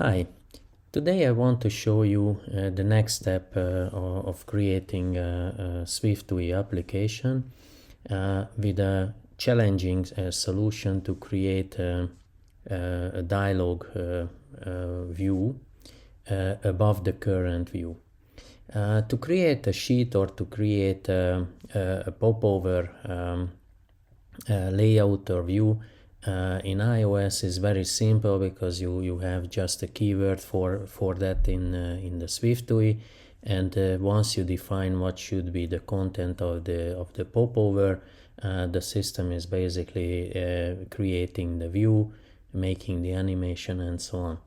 Hi, today I want to show you the next step of creating a SwiftUI application with a challenging solution to create a dialog view above the current view. To create a sheet or to create a popover layout or view in iOS is very simple because you have just a keyword for that in the SwiftUI, and once you define what should be the content of the popover, the system is basically creating the view, making the animation, and so on.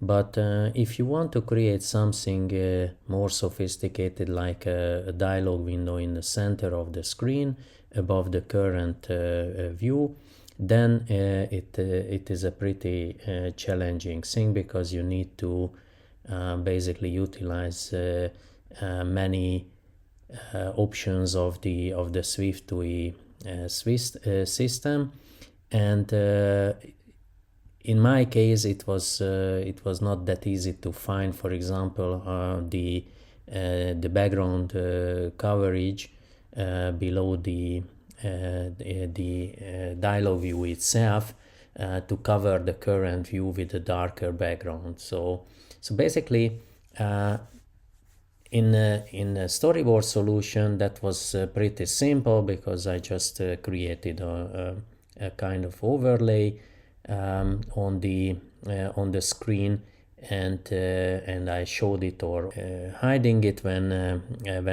But if you want to create something more sophisticated, like a dialog window in the center of the screen above the current view, then it is a pretty challenging thing, because you need to basically utilize many options of the SwiftUI system, and in my case it was not that easy to find, for example, the background coverage below the dialog view itself to cover the current view with a darker background. So basically in a storyboard solution that was pretty simple, because I just created a kind of overlay on the screen, and I showed it or hiding it when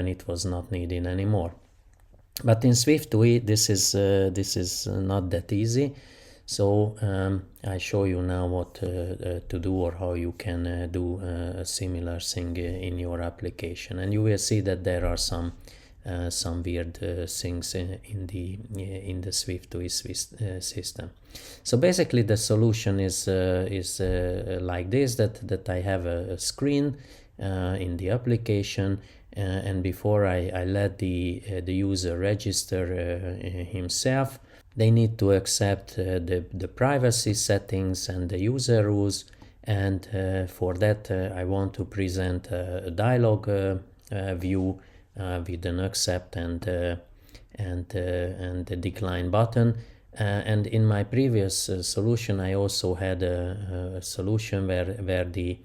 it was not needed anymore. But in SwiftUI this is not that easy. So I show you now what to do, or how you can do a similar thing in your application, and you will see that there are some weird things in the SwiftUI system. So basically the solution is like this, that I have a screen in the application, and before I let the user register himself, they need to accept the privacy settings and the user rules, and for that I want to present a dialog view with an accept and a decline button. And in my previous solution I also had a solution where the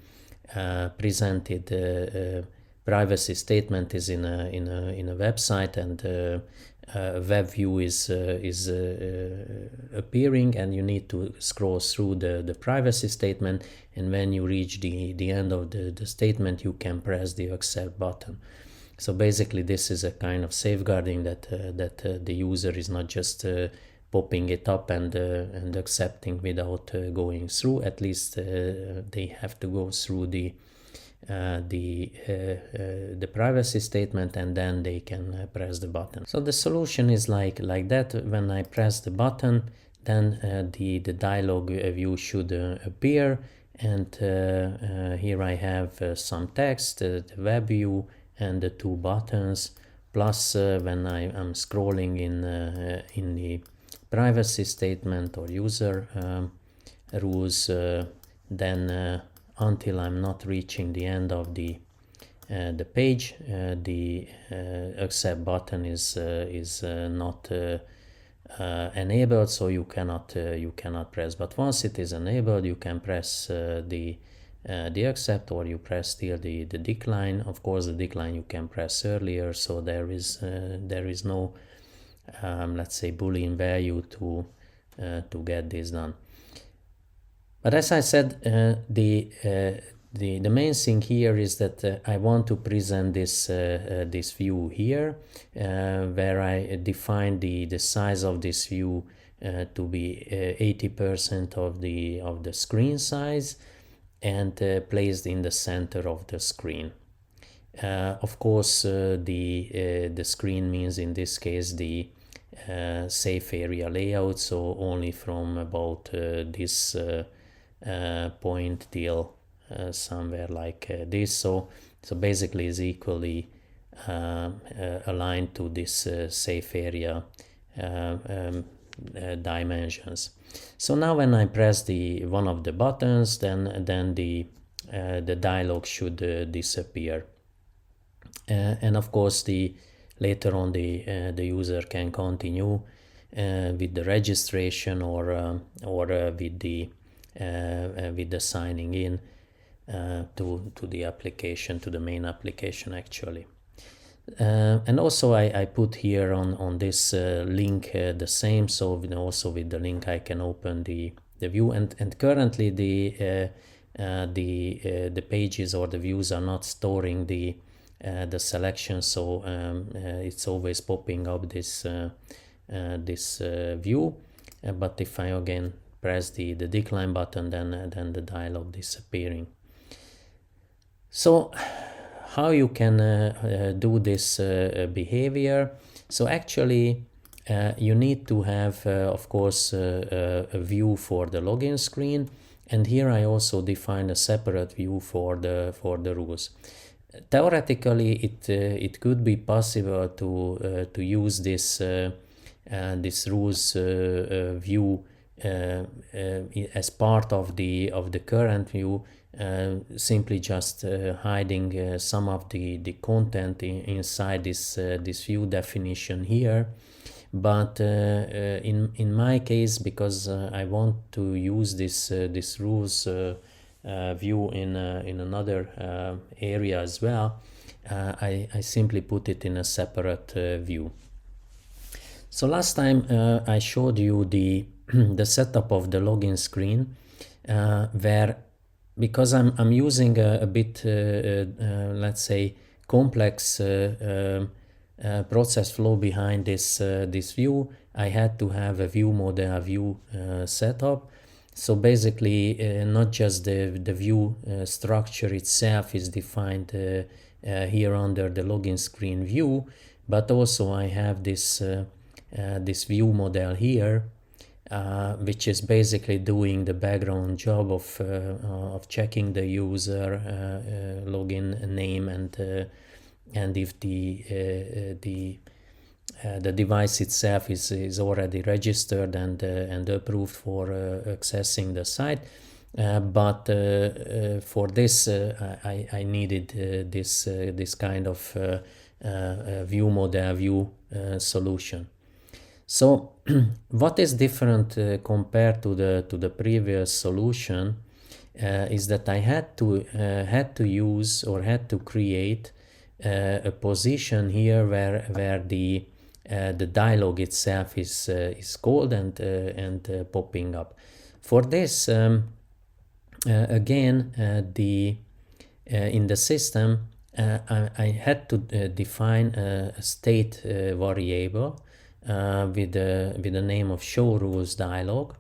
presented privacy statement is in a website, and web view is appearing, and you need to scroll through the privacy statement, and when you reach the end of the statement you can press the accept button. So basically this is a kind of safeguarding that the user is not just popping it up and accepting without going through. At least they have to go through the privacy statement, and then they can press the button. So the solution is like that. When I press the button, then the dialog view should appear, and here I have some text, the web view, and the two buttons, plus when I am scrolling in the privacy statement or user rules, then until I'm not reaching the end of the page, the accept button is not enabled, so you cannot press. But once it is enabled, you can press the accept, or you press still the decline. Of course, the decline you can press earlier, so there is no let's say Boolean value to get this done. But as I said, the main thing here is that I want to present this view here, where I define the size of this view to be 80% of the screen size, and placed in the center of the screen. Of course, the screen means in this case the safe area layout, so only from about this point till somewhere like this. So basically is equally aligned to this safe area dimensions. So now when I press one of the buttons, then the the dialog should disappear. And of course, later on the user can continue with the registration or with the signing in to the application, to the main application actually. And also I put here on this link the same, so also with the link I can open the view, and currently the pages or the views are not storing the selection, so it's always popping up this view, but if I again press the decline button, then the dialog disappearing. So how you can do this behavior? So actually you need to have of course a view for the login screen, and here I also define a separate view for the rules. Theoretically it could be possible to use this rules view as part of the current view, simply just hiding some of the content inside this view definition here. But in my case, because I want to use this rules view in another area as well, I simply put it in a separate view. So last time I showed you the setup of the login screen, where, because I'm using a bit let's say complex process flow behind this view, I had to have a view model view setup. So basically not just the view structure itself is defined here under the login screen view, but also I have this view model here, which is basically doing the background job of checking the user login name and if the device itself is already registered and approved for accessing the site. But for this I needed this kind of view model view solution. So what is different compared to the previous solution is that I had to use or had to create a position here where the dialog itself is called and popping up. For this, again, in the system I had to define a state variable with the name of show rules dialog,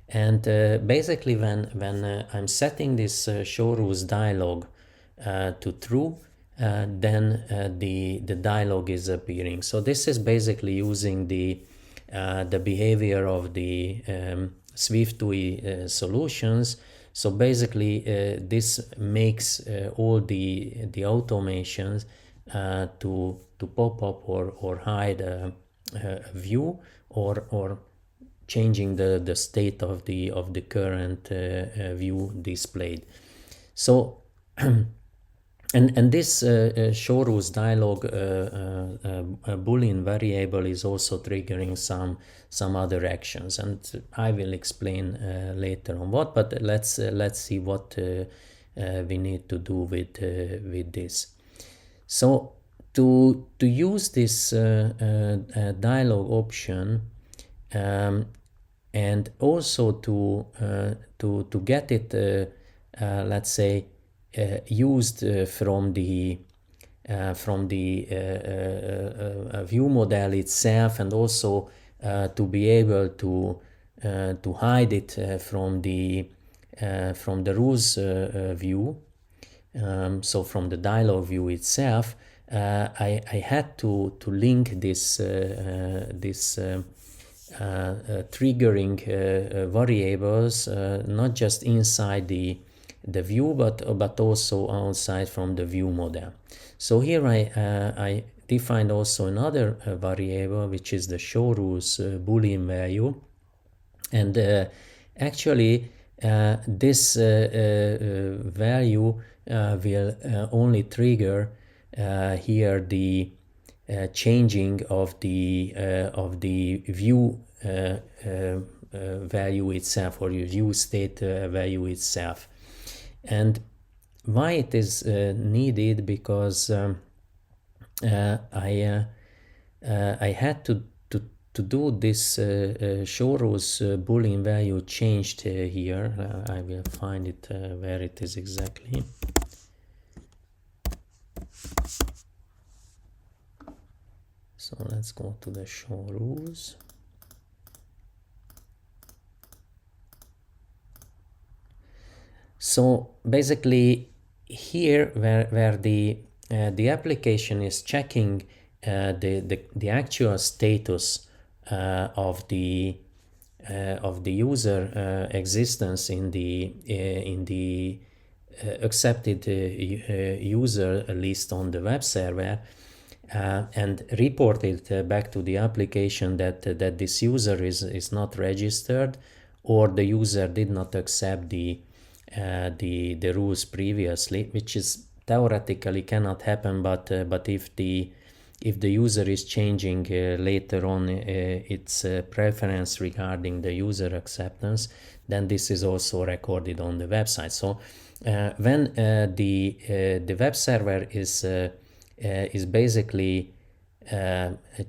and basically when I'm setting this show rules dialog to true, then the dialog is appearing. So this is basically using the behavior of the SwiftUI solutions. So basically this makes all the automations to pop up or hide a view or changing the state of the current view displayed. So and this show rules dialog boolean variable is also triggering some other actions, and I will explain later on what. But let's see what we need to do with this. So to use this dialog option, and also to get it let's say used from the view model itself, and also to be able to hide it from the rules view, so from the dialog view itself, I had to link this triggering variables not just inside the view but also outside from the view model. So here I defined also another variable, which is the show rules boolean value, and actually this value will only trigger here the changing of the view value itself, or your view state value itself. And why it is needed? Because I had to do this show rows boolean value changed here. I will find it where it is exactly. So let's go to the show rules. So basically here where the application is checking the actual status of the user existence in the accepted user list on the web server, and reported back to the application that this user is not registered, or the user did not accept the rules previously, which is theoretically cannot happen, but if the user is changing later on its preference regarding the user acceptance, then this is also recorded on the website. So when the web server is basically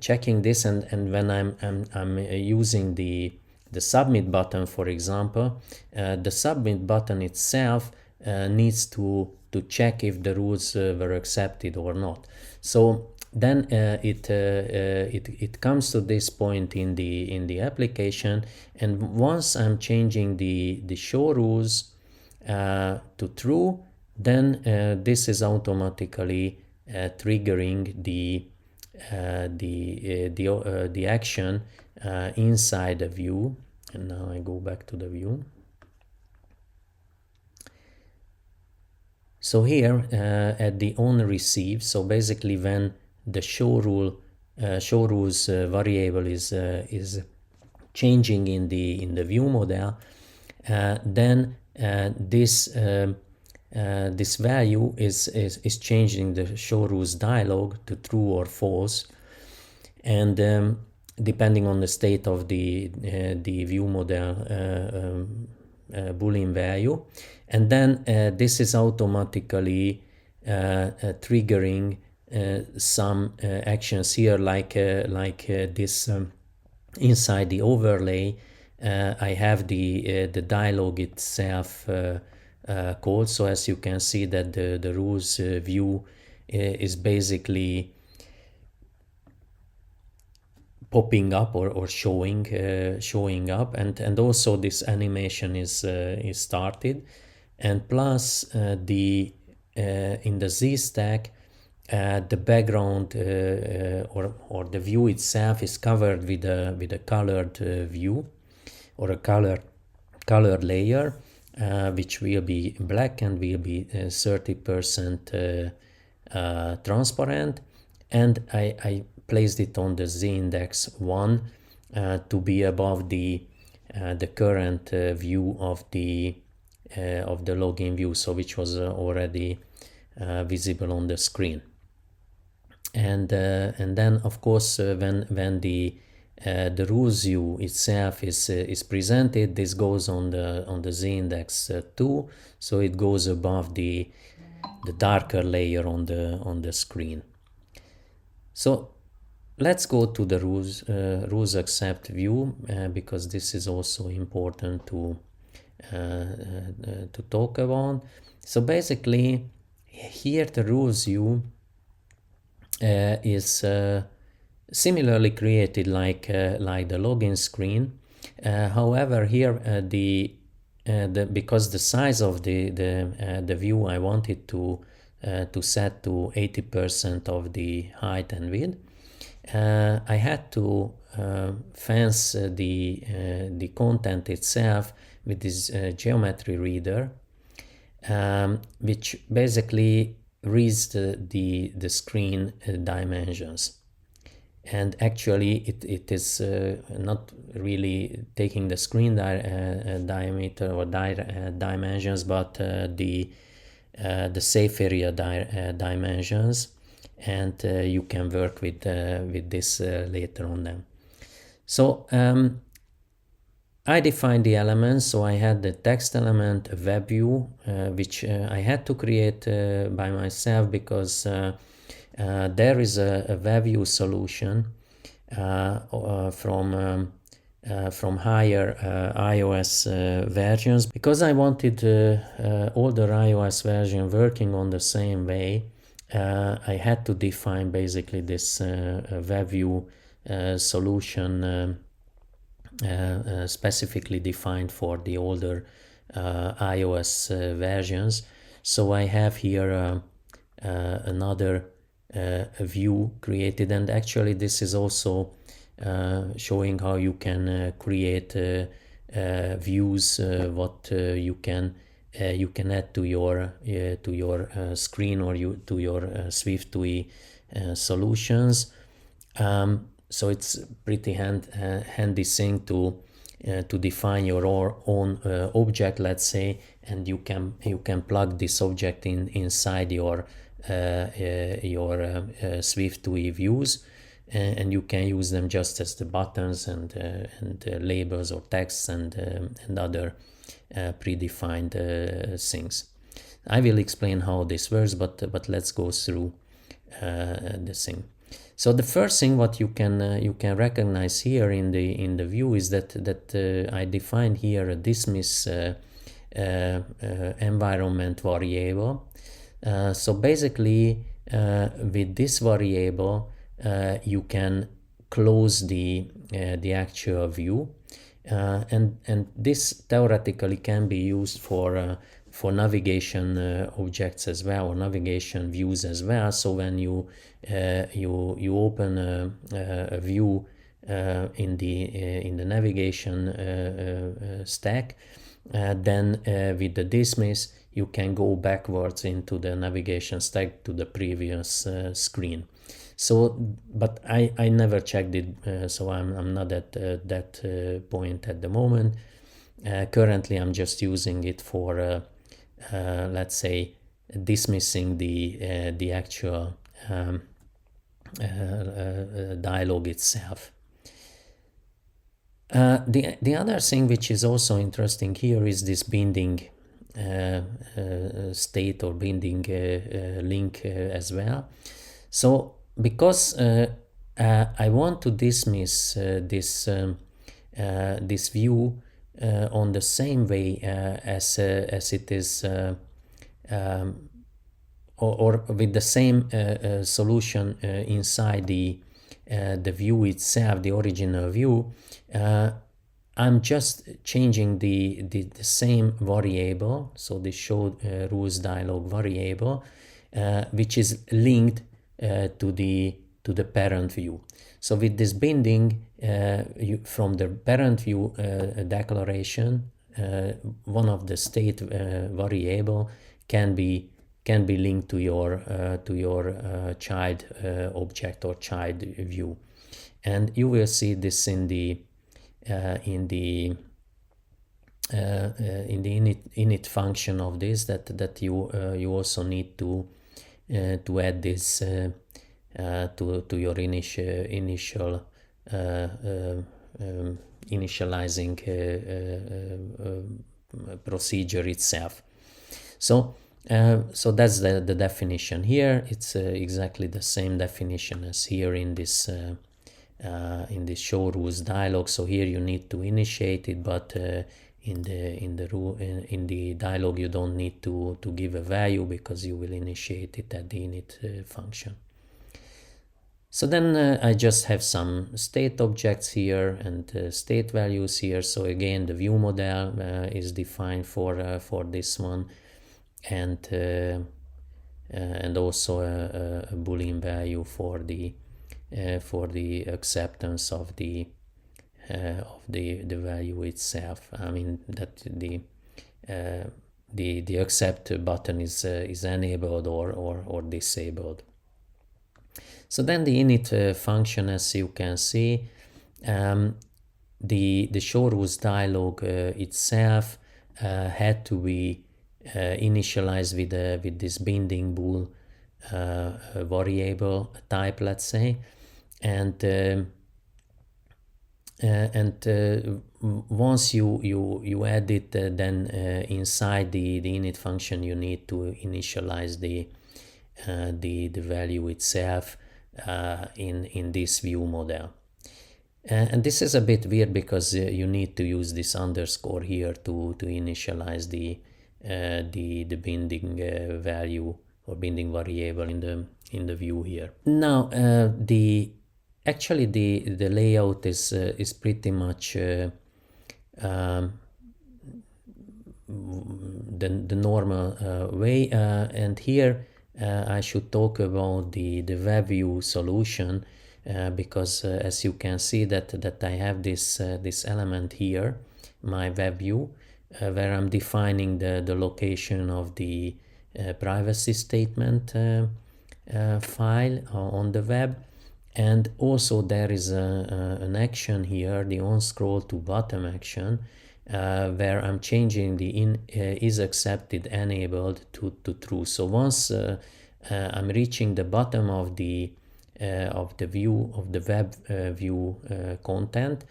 checking this, and when I'm using the submit button, for example, the submit button itself needs to check if the rules were accepted or not. So then it comes to this point in the application, and once I'm changing the show rules to true, then this is automatically triggering the action inside the view. And now I go back to the view. So here at the on receive, so basically when the show rules variable is changing in the view model, then this value is changing the show rules dialog to true or false, and depending on the state of the view model boolean value, and then this is automatically triggering some actions here, like this inside the overlay. I have the dialog itself called. So as you can see that the rules view is basically popping up or showing up, and also this animation is started, and plus the in the ZStack the background or the view itself is covered with a colored view, or a colored layer, which will be black and will be 30% transparent, and I placed it on the z-index 1 to be above the current view of the login view, so which was already visible on the screen. And then of course when the rules view itself is presented, this goes on the z-index 2, so it goes above the darker layer on the screen. So let's go to the rules accept view, because this is also important to talk about. So basically here the rules view is similarly created like the login screen. However, here because the size of the view I wanted to set to 80% of the height and width, I had to fence the content itself with this geometry reader, which basically reads the screen dimensions. and actually it is not really taking the screen diameter or dimensions, but the safe area dimensions, and you can work with this later on then. So I defined the elements. So I had the text element, a web view, which I had to create by myself, because there is a web view solution from higher iOS versions. Because I wanted older iOS version working on the same way, I had to define basically this web view solution specifically defined for the older iOS versions. So I have here another view created, and actually this is also showing how you can create views, what you can add to your screen, or to your SwiftUI solutions. So it's pretty handy thing to define your own object, let's say, and you can plug this object inside your SwiftUI views, and you can use them just as the buttons and labels or texts and other predefined things. I will explain how this works, but let's go through the thing. So the first thing what you can recognize here in the view is that I defined here a dismiss environment variable. So basically with this variable you can close the actual view, and this theoretically can be used for navigation objects as well, or navigation views as well. So when you open a view in the navigation stack, then with the dismiss you can go backwards into the navigation stack to the previous screen. So, but I never checked it, so I'm not at that point at the moment. Currently I'm just using it for let's say dismissing the actual dialog itself. The other thing which is also interesting here is this binding state or binding link as well. So because I want to dismiss this view on the same way as it is, or with the same solution inside the view itself, the original view, I'm just changing the same variable, so the show rules dialog variable, which is linked to the parent view. So with this binding, from the parent view declaration, one of the state variable can be linked to your child object or child view, and you will see this in the init function of this, that you also need to add this to your initial initializing procedure itself. So that's the definition here. It's exactly the same definition as here in this show rules dialog. So here you need to initiate it, but in the dialog you don't need to give a value, because you will initiate it at the init function. So then I just have some state objects here and state values here. So again, the view model is defined for this one, and also a boolean value for the acceptance of the value itself. I mean that the accept button is enabled or disabled. So then the init function, as you can see, the showrules dialog itself had to be initialized with this binding bool variable type, let's say, and once you add it, then inside the init function you need to initialize the value itself in this view model. And this is a bit weird because you need to use this underscore here to initialize the binding value or binding variable in the view here. Now actually the layout is pretty much the normal way, and here I should talk about the web view solution, because as you can see that I have this element here, my web view, where I'm defining the location of the privacy statement file on the web. And also there is an action here, the on scroll to bottom action, where I'm changing the is accepted enabled to true. So once I'm reaching the bottom of the view of the web view content,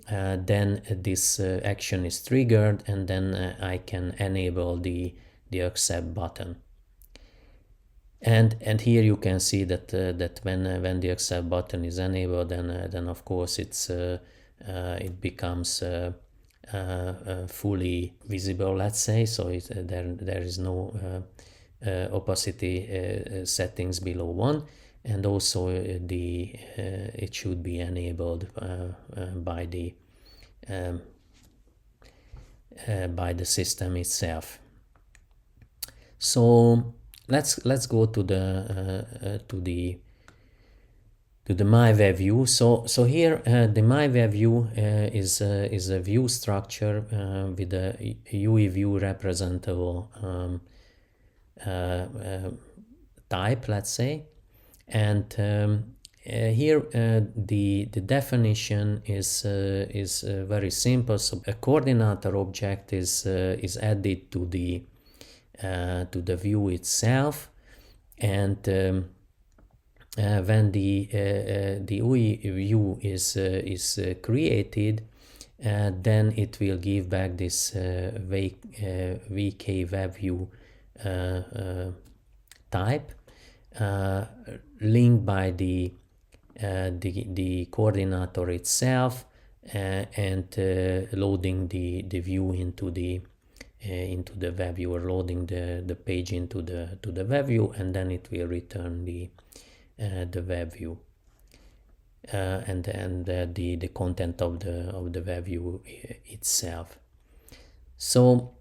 then this action is triggered, and then I can enable the accept button. And here you can see that when the accept button is enabled, then of course it becomes fully visible, let's say. So there is no opacity settings below 1, and also it should be enabled by the system itself. So let's go to the my web view. So here the my web view is a view structure with a UI view representable type, let's say, and here the definition is very simple. So a coordinator object is added to the view itself, and when the UI view is created, then it will give back this VK web view type, linked by the coordinator itself, and loading the view into the web view, or loading the page into the web view, and then it will return the web view and the content of the web view itself. So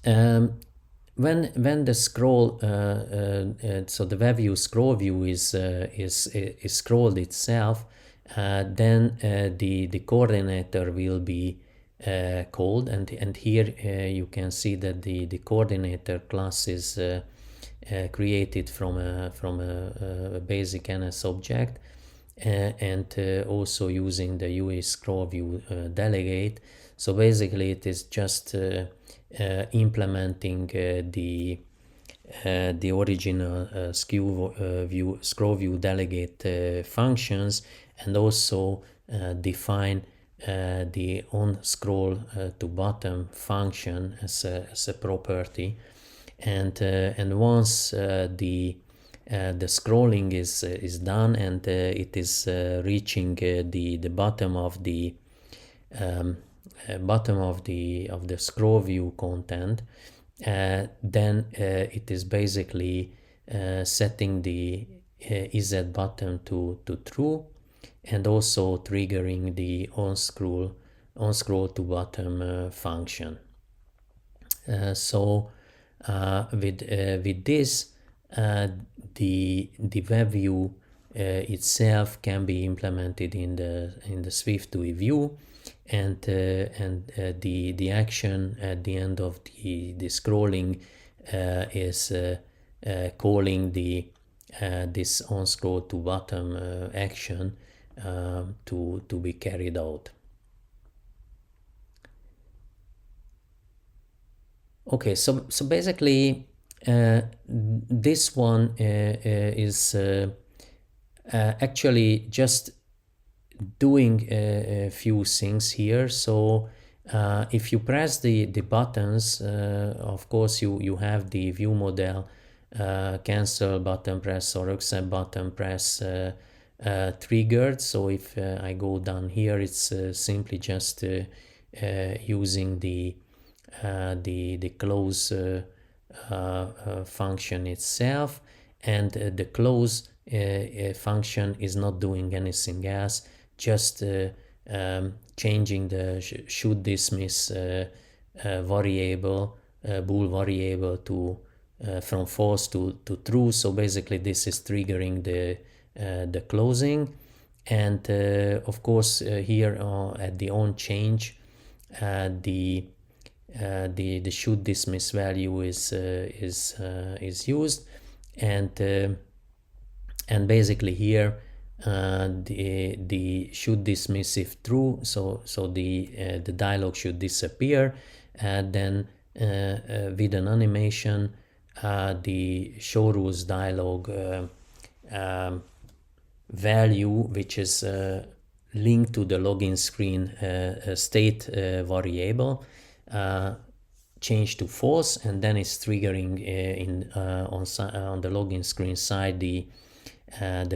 when the scroll so the web view scroll view is scrolled itself, then the coordinator will be called, and here you can see that the coordinator class is created from a basic NS object, and also using the UI scroll view delegate. So basically it is just implementing the original scroll view delegate functions, and also define the on scroll to bottom function as a property, and once the scrolling is done, and it is reaching the bottom of the scroll view content, then it is basically setting the EZ button to true, and also triggering the on scroll to bottom function. So with this, the web view itself can be implemented in the SwiftUI view, and the action at the end of the scrolling is calling the this on scroll to bottom action to be carried out. Okay, so basically this one is actually just doing a few things here. So if you press the buttons, of course you have the view model cancel button press or accept button press triggered. So if I go down here, it's simply just using the close function itself, and the close function is not doing anything else, just changing the should dismiss variable, bool variable to from false to true. So basically this is triggering the closing, and of course here at the on change the should dismiss value is used, and basically here the should dismiss if true, so the dialog should disappear, and then with an animation the show rules dialog value, which is linked to the login screen state variable, change to false, and then it's triggering on the login screen side the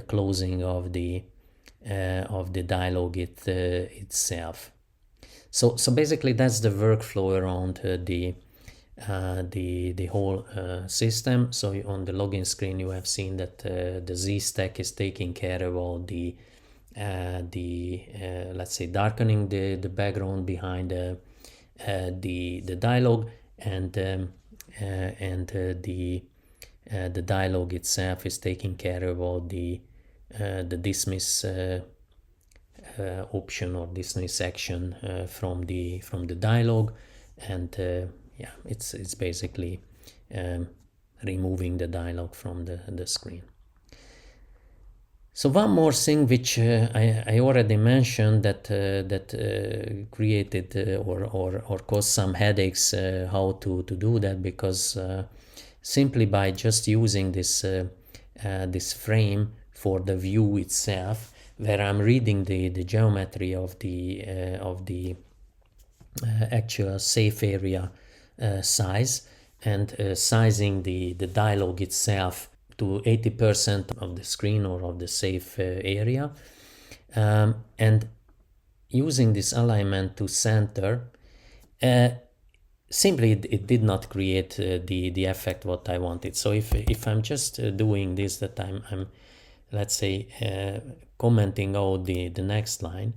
closing of the dialog itself. So basically that's the workflow around the whole system. So on the login screen you have seen that the ZStack is taking care of all the let's say darkening the background behind the dialog, and the dialog itself is taking care of all the dismiss option or dismiss action from the dialog, and yeah, it's basically removing the dialog from the screen. So one more thing which I already mentioned that created or caused some headaches how to do that, because simply by just using this this frame for the view itself, where I'm reading the geometry of the actual safe area size, and sizing the dialog itself to 80% of the screen or of the safe area, and using this alignment to center, simply it did not create the effect what I wanted. So if I'm just doing this, that I'm let's say commenting out the next line,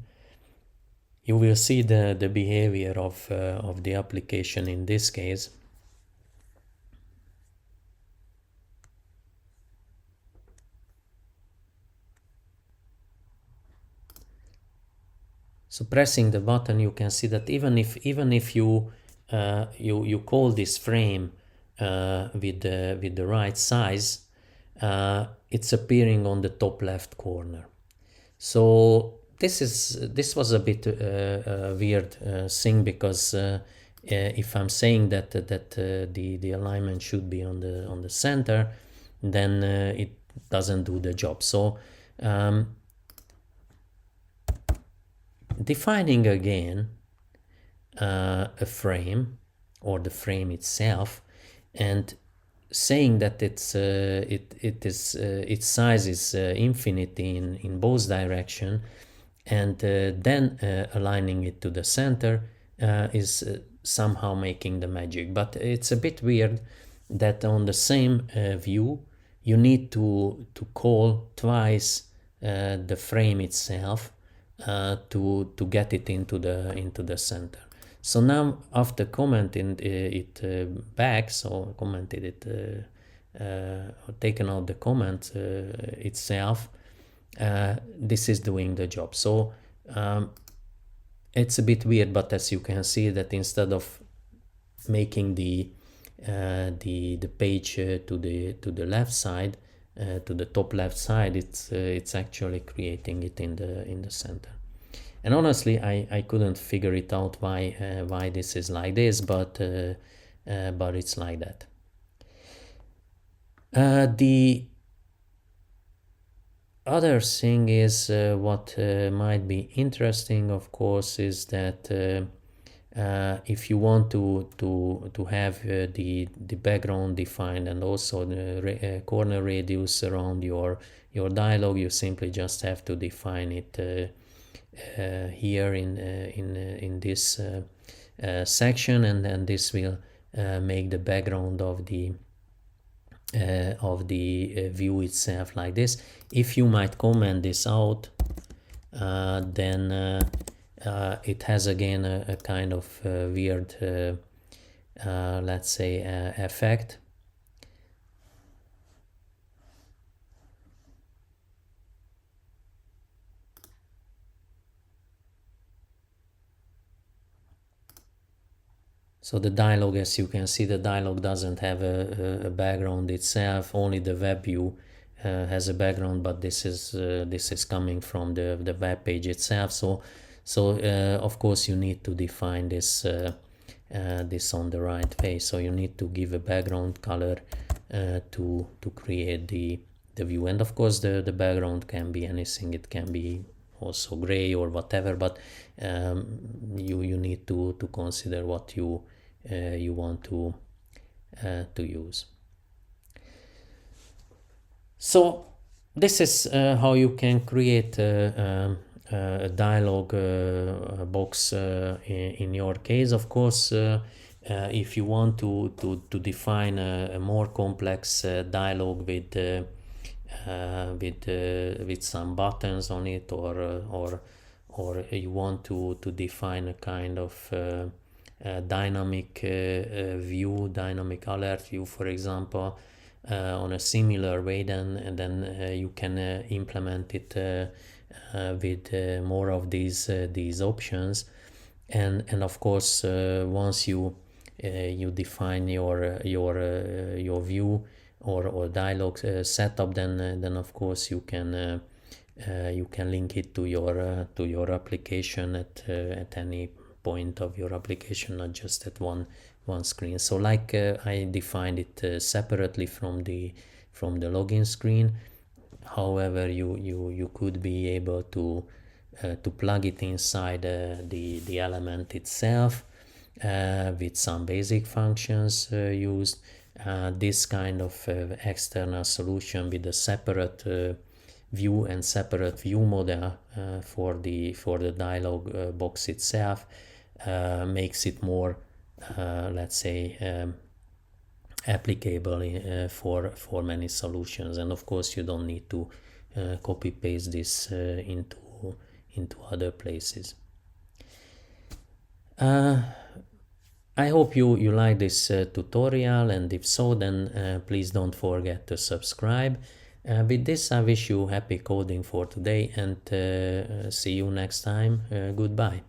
you will see the behavior of the application in this case. So pressing the button, you can see that even if you you call this frame with the right size, it's appearing on the top left corner. So this was a bit weird thing, because if I'm saying that the alignment should be on the center, then it doesn't do the job. So defining again a frame or the frame itself, and saying that its size is infinity in both direction, and then aligning it to the center is somehow making the magic. But it's a bit weird that on the same view you need to call twice the frame itself to get it into the center. So now after commenting it back, so commented it taken out the comment itself, this is doing the job. So it's a bit weird, but as you can see that instead of making the page to the left side, to the top left side, it's actually creating it in the center. And honestly, I couldn't figure it out why this is like this, but it's like that. The other thing is what might be interesting, of course, is that if you want to have the background defined and also the corner radius around your dialog, you simply just have to define it here in this section, and then this will make the background of the view itself like this. If you might comment this out, then it has again a kind of weird let's say effect. So the dialog, as you can see, the dialog doesn't have a background itself. Only the web view has a background, but this is coming from the web page itself. So of course you need to define this this on the right way. So you need to give a background color to create the view, and of course the background can be anything. It can be also gray or whatever, but you need to consider what you want to use. So this is how you can create a dialog box in your case. Of course, if you want to define a more complex dialog with some buttons on it, or you want to define a kind of dynamic view, dynamic alert view, for example, on a similar way, then you can implement it with more of these options, and of course once you define your view or dialog setup, then of course you can link it to your application at any point of your application, not just at one screen. So like I defined it separately from the login screen. However, you could be able to plug it inside the element itself with some basic functions used. This kind of external solution with a separate view and separate view model for the dialog box itself makes it more let's say applicable for many solutions. And of course you don't need to copy paste this into other places. I hope you like this tutorial, and if so, then please don't forget to subscribe. With this, I wish you happy coding for today, and see you next time. Goodbye.